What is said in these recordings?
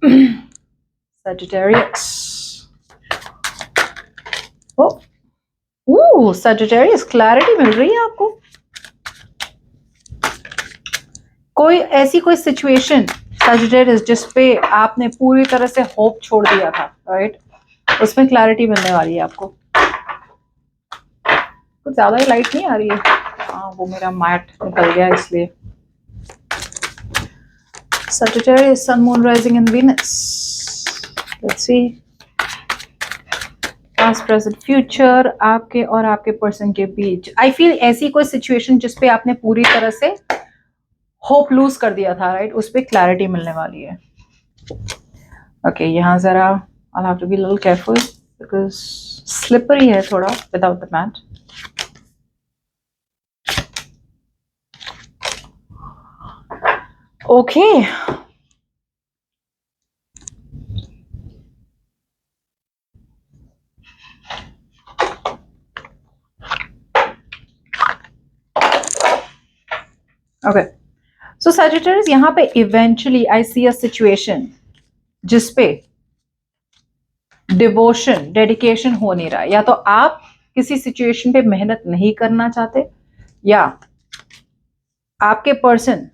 Sagittarius. Sagittarius, clarity मिल रही है आपको। कोई ऐसी कोई सिचुएशन Sagittarius जिस पे आपने पूरी तरह से होप छोड़ दिया था, राइट, उसमें क्लैरिटी मिलने वाली है आपको। कुछ ज्यादा ही लाइट नहीं आ रही है, हाँ वो मेरा मैट निकल गया इसलिए। Sagittarius, Sun, Moon, Rising and Venus. Let's see. Past, present, future, आपके और आपके पर्सन के बीच आई फील ऐसी कोई सिचुएशन जिस पे आपने पूरी तरह से होप लूज कर दिया था, राइट, उस पे क्लैरिटी मिलने वाली है। ओके, यहाँ जरा I'll have to be a little careful because slippery है थोड़ा without the mat. Okay. Okay. So Sagittarius, यहाँ पे eventually I see a situation जिस पे डिवोशन, डेडिकेशन हो नहीं रहा है। या तो आप किसी सिचुएशन पे मेहनत नहीं करना चाहते, या आपके पर्सन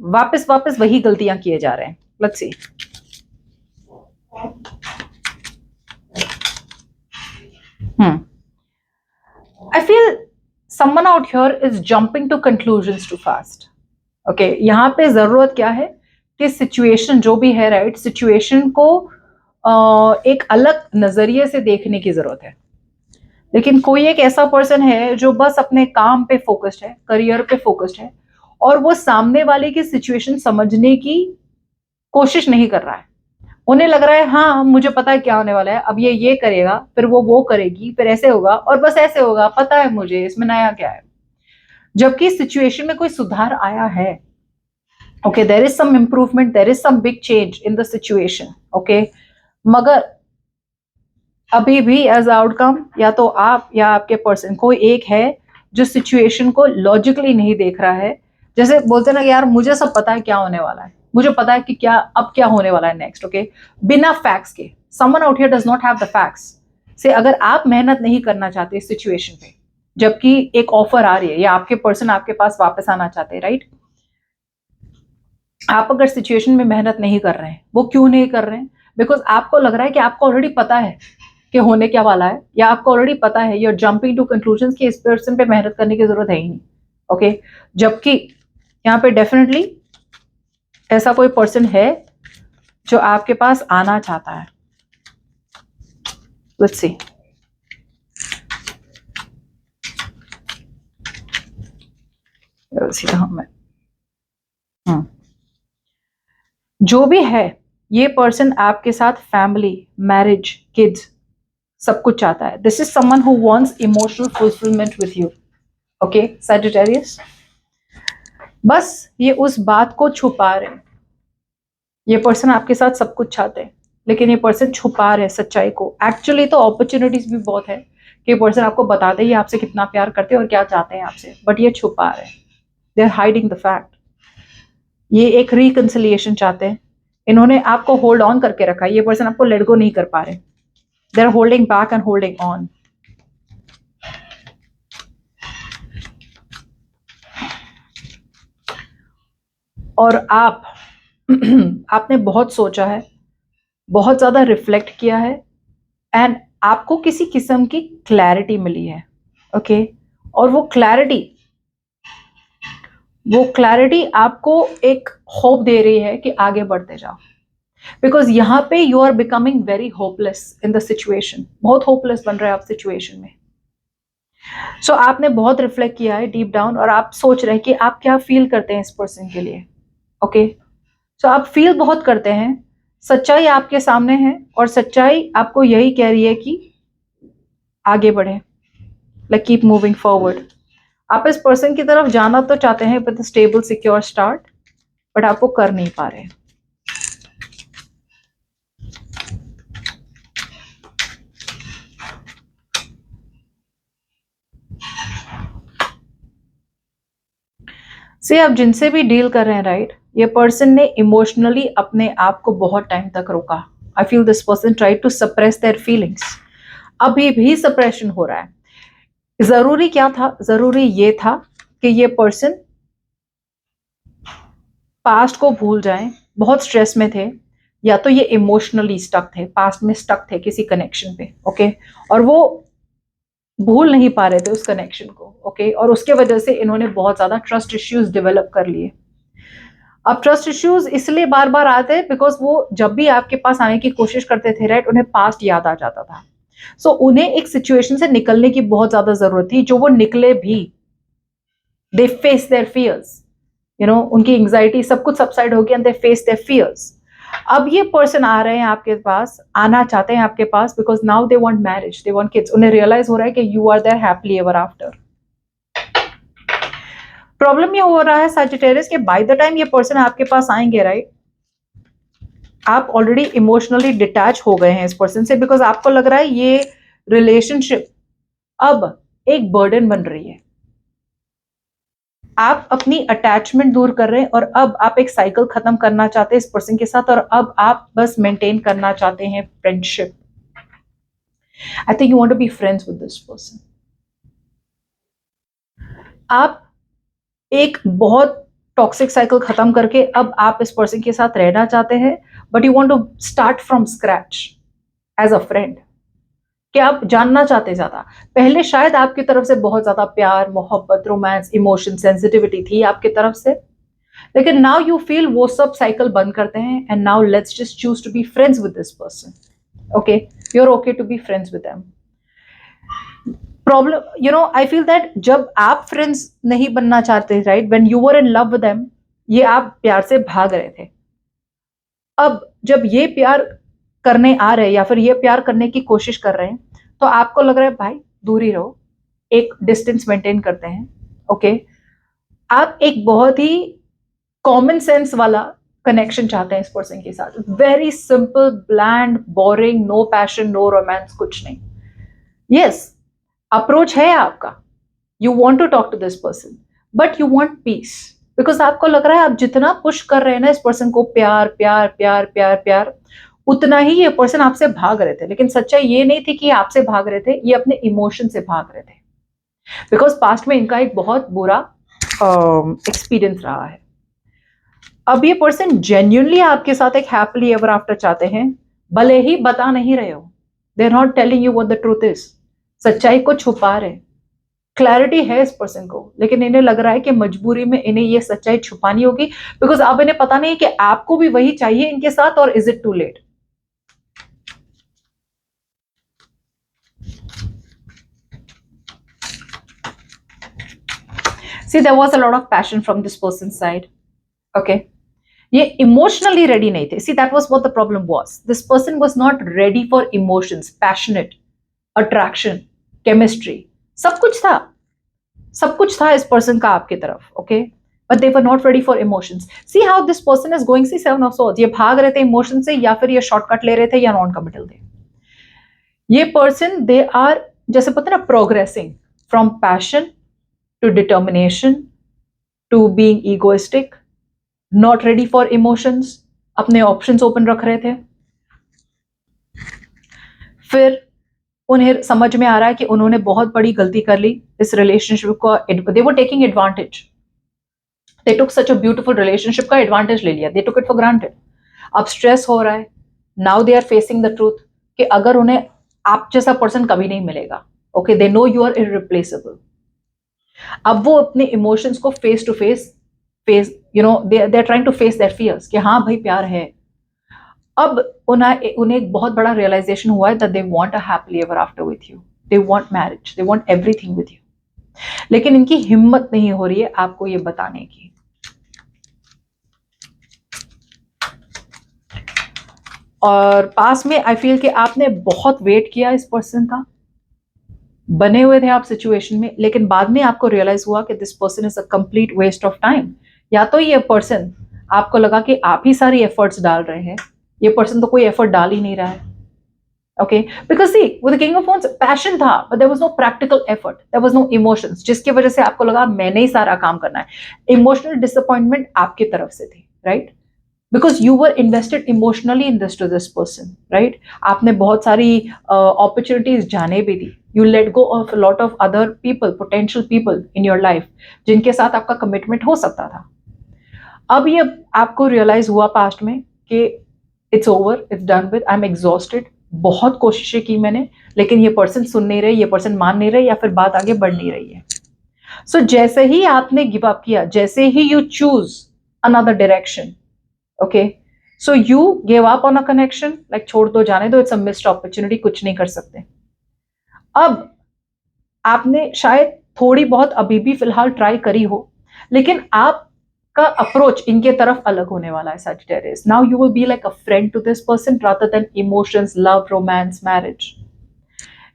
वापस वापस वही गलतियां किए जा रहे हैं। Let's see. I feel someone out here is jumping to conclusions too fast. Okay, यहाँ पे जरूरत क्या है कि सिचुएशन जो भी है, राइट, सिचुएशन को एक अलग नजरिए से देखने की जरूरत है। लेकिन कोई एक ऐसा पर्सन है जो बस अपने काम पे फोकस्ड है, करियर पे फोकस्ड है, और वो सामने वाले की सिचुएशन समझने की कोशिश नहीं कर रहा है। उन्हें लग रहा है हाँ मुझे पता है क्या होने वाला है, अब ये करेगा, फिर वो करेगी, फिर ऐसे होगा और बस ऐसे होगा, पता है मुझे, इसमें नया क्या है। जबकि सिचुएशन में कोई सुधार आया है। Okay, there is some improvement, there is some big change in the situation. Okay, मगर अभी भी एज आउटकम या तो आप या आपके पर्सन कोई एक है जो सिचुएशन को लॉजिकली नहीं देख रहा है। जैसे बोलते हैं ना यार मुझे सब पता है क्या होने वाला है, मुझे पता है कि क्या अब क्या होने वाला है नेक्स्ट। ओके, बिना फैक्ट्स के, someone out here does not have the facts से अगर आप मेहनत नहीं करना चाहते इस सिचुएशन पे, जबकि एक ऑफर आ रही है या आपके पर्सन आपके पास वापस आना चाहते हैं, राइट, आप अगर सिचुएशन में मेहनत नहीं कर रहे हैं, वो क्यों नहीं कर रहे हैं? बिकॉज आपको लग रहा है कि आपको ऑलरेडी पता है कि होने क्या वाला है, या आपको ऑलरेडी पता है, you are jumping to conclusions कि इस पर्सन पे मेहनत करने की जरूरत है ही नहीं। ओके, जबकि यहाँ पे डेफिनेटली ऐसा कोई पर्सन है जो आपके पास आना चाहता है। Let's see. जो भी है ये पर्सन आपके साथ फैमिली, मैरिज, किड्स सब कुछ चाहता है। This is someone who wants emotional fulfilment with you. Okay Sagittarius, बस ये उस बात को छुपा रहे हैं। ये पर्सन आपके साथ सब कुछ चाहते हैं, लेकिन ये पर्सन छुपा रहे हैं सच्चाई को। एक्चुअली तो अपॉर्चुनिटीज भी बहुत है कि ये पर्सन आपको बता दे ये आपसे कितना प्यार करते हैं और क्या चाहते हैं आपसे, बट ये छुपा रहे हैं। They are hiding the fact. ये एक रिकंसिलिएशन चाहते हैं। इन्होंने आपको होल्ड ऑन करके रखा है, ये पर्सन आपको लेट गो नहीं कर पा रहे। They are holding back and holding on. और आपने बहुत सोचा है, बहुत ज्यादा रिफ्लेक्ट किया है, एंड आपको किसी किस्म की क्लैरिटी मिली है। ओके, और वो क्लैरिटी आपको एक होप दे रही है कि आगे बढ़ते जाओ। बिकॉज यहाँ पे you are becoming very hopeless in the situation. बहुत होपलेस बन रहे हैं आप सिचुएशन में। सो आपने बहुत रिफ्लेक्ट किया है डीप डाउन, और आप सोच रहे हैं कि आप क्या फील करते हैं इस पर्सन के लिए। ओके, सो आप फील बहुत करते हैं। सच्चाई आपके सामने है, और सच्चाई आपको यही कह रही है कि आगे बढ़े, लाइक कीप मूविंग फॉरवर्ड। आप इस पर्सन की तरफ जाना तो चाहते हैं with stable secure start, but आपको कर नहीं पा रहे। से आप जिनसे भी डील कर रहे हैं राइट, ये पर्सन ने इमोशनली अपने आप को बहुत टाइम तक रोका. I feel this person try to suppress their feelings. अभी भी सप्रेशन हो रहा है. जरूरी क्या था? जरूरी ये था कि ये पर्सन पास्ट को भूल जाएं. बहुत स्ट्रेस में थे, या तो ये इमोशनली स्टक थे, पास्ट में स्टक थे किसी कनेक्शन पे. ओके, और वो भूल नहीं पा रहे थे उस कनेक्शन को. ओके, और उसके वजह से इन्होंने बहुत ज्यादा ट्रस्ट इश्यूज डेवलप कर लिए. अब ट्रस्ट इश्यूज इसलिए बार बार आते हैं बिकॉज वो जब भी आपके पास आने की कोशिश करते थे राइट, उन्हें पास्ट याद आ जाता था. सो उन्हें एक सिचुएशन से निकलने की बहुत ज्यादा जरूरत थी, जो वो निकले भी. दे फेस देयर फियर्स, उनकी एंग्जाइटी सब कुछ सबसाइड हो गया and they face their fears. अब ये पर्सन आ रहे हैं आपके पास, आना चाहते हैं आपके पास because now they want marriage, they want kids. उन्हें रियलाइज हो रहा है कि you are their happily ever after. Problem ये हो रहा है सजिटेरियस के बाय द टाइम ये पर्सन आपके पास आएंगे राइट, आप ऑलरेडी इमोशनली डिटैच हो गए हैं इस पर्सन से, बिकॉज आपको लग रहा है ये रिलेशनशिप अब एक बर्डन बन रही है. आप अपनी अटैचमेंट दूर कर रहे हैं और अब आप एक साइकिल खत्म करना चाहते हैं इस पर्सन के साथ, और अब आप बस मेंटेन करना चाहते हैं friendship. I think you want to be friends with this person. आप एक बहुत टॉक्सिक साइकिल खत्म करके अब आप इस पर्सन के साथ रहना चाहते हैं, but you want to start from scratch as a friend. कि आप जानना चाहते ज्यादा. पहले शायद आपकी तरफ से बहुत ज्यादा प्यार, मोहब्बत, रोमांस, इमोशन, सेंसिटिविटी थी आपकी तरफ से, लेकिन नाउ यू फील वो सब साइकिल बंद करते हैं and now let's just choose to be friends with this person. Okay, you are okay to be friends with them. Problem, I feel that जब आप फ्रेंड्स नहीं बनना चाहते right, when you were in love with them, ये आप प्यार से भाग रहे थे. अब जब ये प्यार करने आ रहे हैं या फिर ये प्यार करने की कोशिश कर रहे हैं, तो आपको लग रहा है भाई दूर ही रहो, एक डिस्टेंस मेंटेन करते हैं. ओके, आप एक बहुत ही कॉमन सेंस वाला कनेक्शन चाहते हैं इस पर्सन के साथ. Very simple, bland, boring, no passion, no romance, कुछ नहीं. यस, अप्रोच है आपका, you want to talk to this person, but you want peace. Because आपको लग रहा है आप जितना पुश कर रहे हैं ना इस पर्सन को, प्यार प्यार प्यार प्यार प्यार, उतना ही ये पर्सन आपसे भाग रहे थे. लेकिन सच्चाई ये नहीं थी कि ये आपसे भाग रहे थे, ये अपने इमोशन से भाग रहे थे. बिकॉज पास्ट में इनका एक बहुत बुरा एक्सपीरियंस रहा है. अब ये पर्सन जेन्युइनली आपके साथ एक हैप्पीली एवर आफ्टर चाहते हैं, भले ही बता नहीं रहे हो. They are not telling you what the truth is. सच्चाई को छुपा रहे. क्लैरिटी है इस पर्सन को, लेकिन इन्हें लग रहा है कि मजबूरी में इन्हें ये सच्चाई छुपानी होगी, बिकॉज अब इन्हें पता नहीं कि आपको भी वही चाहिए इनके साथ, और is it too late. See, there was a lot of passion from this person's side. Okay, ये emotionally ready नहीं थे. See, that was what the problem was. This person was not ready for emotions, passionate, attraction, chemistry. सब कुछ था इस person का आपकी तरफ. Okay, but they were not ready for emotions. See how this person is going. See, 7 of Swords. ये भाग रहे थे emotion से, या फिर ये shortcut ले रहे थे, या non-committal थे. ये person, they are, जैसे पता ना, progressing from passion to determination, to being egoistic, not ready for emotions, अपने options open रख रहे थे. फिर उन्हें समझ में आ रहा है कि उन्होंने बहुत बड़ी गलती कर ली इस relationship को. They were taking advantage. They took such a beautiful relationship का advantage ले लिया. They took it for granted. अब stress हो रहा है. Now they are facing the truth कि अगर उन्हें आप जैसा person कभी नहीं मिलेगा. Okay, they know you are irreplaceable. अब वो अपने इमोशंस को face to face they are trying to face their fears कि हाँ भाई प्यार है. अब उन्हें एक बहुत बड़ा रियलाइजेशन हुआ है that they want a happily ever after with you. They want marriage, they want everything with you. लेकिन इनकी हिम्मत नहीं हो रही है आपको ये बताने की. और पास में आई फील कि आपने बहुत वेट किया इस पर्सन का, बने हुए थे आप सिचुएशन में, लेकिन बाद में आपको रियलाइज हुआ कि this person is a complete waste of time. या तो ये पर्सन, आपको लगा कि आप ही सारी एफर्ट्स डाल रहे हैं, ये पर्सन तो कोई एफर्ट डाल ही नहीं रहा है. Okay, because see, with the king of wands passion था, but there was no practical effort, there was no emotions, जिसकी वजह से आपको लगा मैंने ही सारा काम करना है. Emotional disappointment आपकी तरफ से थी, right? Because you were invested emotionally in this to this person, right? आपने बहुत सारी opportunities जाने भी दी. You let go of a lot of other people, potential people in your life, जिनके साथ आपका commitment हो सकता था. अब ये आपको realize हुआ past में कि it's over, it's done with, I'm exhausted. बहुत कोशिशें की मैंने, लेकिन ये पर्सन सुन नहीं रहे, ये पर्सन मान नहीं रहे, या फिर बात आगे बढ़ नहीं रही है. सो जैसे ही आपने गिव अप किया, जैसे ही you choose another direction, okay, so you give up on a connection, like छोड़ दो, जाने दो, इट्स अ मिस्ड अपॉर्चुनिटी, कुछ नहीं कर सकते. अब आपने शायद थोड़ी बहुत अभी भी फिलहाल ट्राई करी हो, लेकिन आप का अप्रोच इनके तरफ अलग होने वाला है Sagittarius. Now you will be like a friend to this person rather than emotions, love, romance, marriage.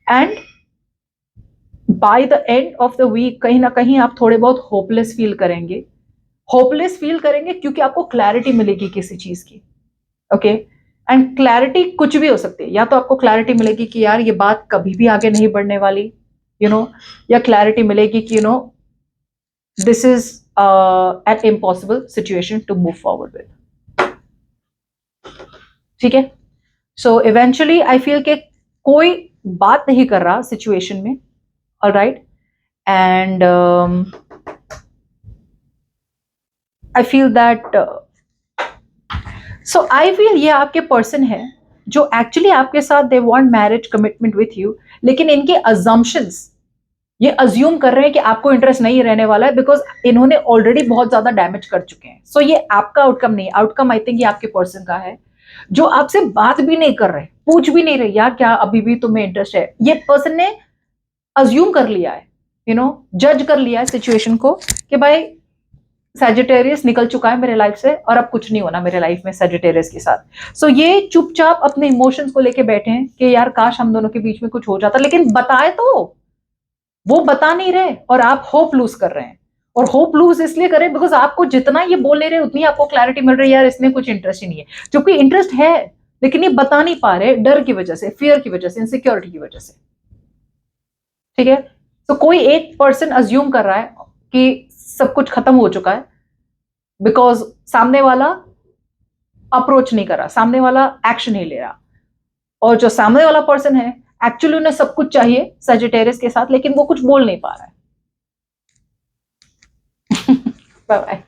And by the end of the week कहीं ना कहीं आप थोड़े बहुत होपलेस फील करेंगे. होपलेस फील करेंगे क्योंकि आपको क्लैरिटी मिलेगी किसी चीज की. ओके, एंड क्लैरिटी कुछ भी हो सकती है. या तो आपको क्लैरिटी मिलेगी कि यार ये बात कभी भी आगे नहीं बढ़ने वाली, यू नो, या क्लैरिटी मिलेगी कि you know this is an impossible situation to move forward with. ठीक है, so eventually I feel कि कोई बात नहीं कर रहा situation में, alright, and I feel that so I feel ये आपके person है जो actually आपके साथ they want marriage commitment with you, लेकिन इनके assumptions ये अज्यूम कर रहे हैं कि आपको इंटरेस्ट नहीं रहने वाला है, बिकॉज इन्होंने ऑलरेडी बहुत ज्यादा डैमेज कर चुके हैं. सो ये आपका आउटकम नहीं, आउटकम आई थिंक ये आपके पर्सन का है, जो आपसे बात भी नहीं कर रहे, पूछ भी नहीं रहे यार क्या अभी भी तुम्हें इंटरेस्ट है. ये पर्सन ने अज्यूम कर लिया है, यू नो, जज कर लिया है सिचुएशन को कि भाई सैजिटेरियस निकल चुका है मेरे लाइफ से और अब कुछ नहीं होना मेरे लाइफ में सैजिटेरियस के साथ. सो ये चुपचाप अपने इमोशंस को लेके बैठे हैं कि यार काश हम दोनों के बीच में कुछ हो जाता, लेकिन बताए तो वो बता नहीं रहे और आप होप लूज कर रहे हैं. और होप लूज इसलिए करें बिकॉज आपको जितना ये बोल ले रहे उतनी आपको क्लैरिटी मिल रही है यार इसमें कुछ इंटरेस्ट ही नहीं है, क्योंकि इंटरेस्ट है लेकिन ये बता नहीं पा रहे, डर की वजह से, फियर की वजह से, इनसिक्योरिटी की वजह से. ठीक है, तो कोई एक पर्सन अज्यूम कर रहा है कि सब कुछ खत्म हो चुका है बिकॉज सामने वाला अप्रोच नहीं कर रहा, सामने वाला एक्शन नहीं ले रहा, और जो सामने वाला पर्सन है एक्चुअली उन्हें सब कुछ चाहिए सैजिटेरियस के साथ, लेकिन वो कुछ बोल नहीं पा रहा है. Bye bye.